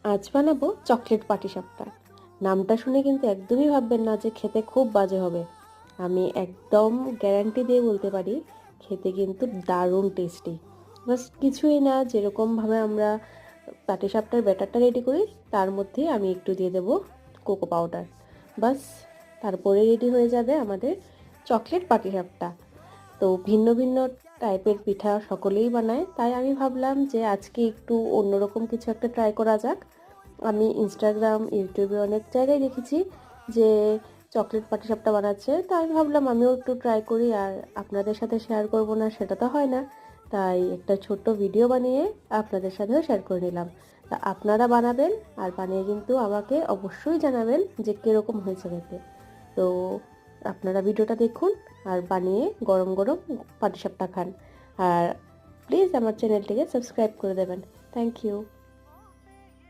আজ বানাবো চকলেট পাটিসাপটা। নামটা শুনে কিন্তু একদমই ভাববেন না যে খেতে খুব বাজে হবে। আমি একদম গ্যারান্টি দিয়ে বলতে পারি খেতে কিন্তু দারুণ টেস্টি। বাস কিছুই না, যেরকমভাবে আমরা পাটিসাপটার ব্যাটারটা রেডি করি তার মধ্যেই আমি একটু দিয়ে দেবো কোকো পাউডার। বাস, তারপরে রেডি হয়ে যাবে আমাদের চকলেট পাটিসাপটা। তো ভিন্ন ভিন্ন টাইপের পিঠা সকলেই বানায়, তাই আমি ভাবলাম যে আজকে একটু অন্যরকম কিছু একটা ট্রাই করা যাক। আমি ইনস্টাগ্রাম, ইউটিউবে অনেক জায়গায় দেখেছি যে চকলেট পাটিসাপটা বানাচ্ছে, তো আমি ভাবলাম আমিও একটু ট্রাই করি, আর আপনাদের সাথে শেয়ার করব না সেটা তো হয় না। তাই একটা ছোট্ট ভিডিও বানিয়ে আপনাদের সাথেও শেয়ার করে নিলাম। তা আপনারা বানাবেন, আর বানিয়ে কিন্তু আমাকে অবশ্যই জানাবেন যে কীরকম হয়েছে খেতে। তো আপনারা ভিডিওটা দেখুন আর বানিয়ে গরম গরম পাটিসাপটা খান। আর প্লিজ আমার চ্যানেলটিকে সাবস্ক্রাইব করে দেবেন। Thank you.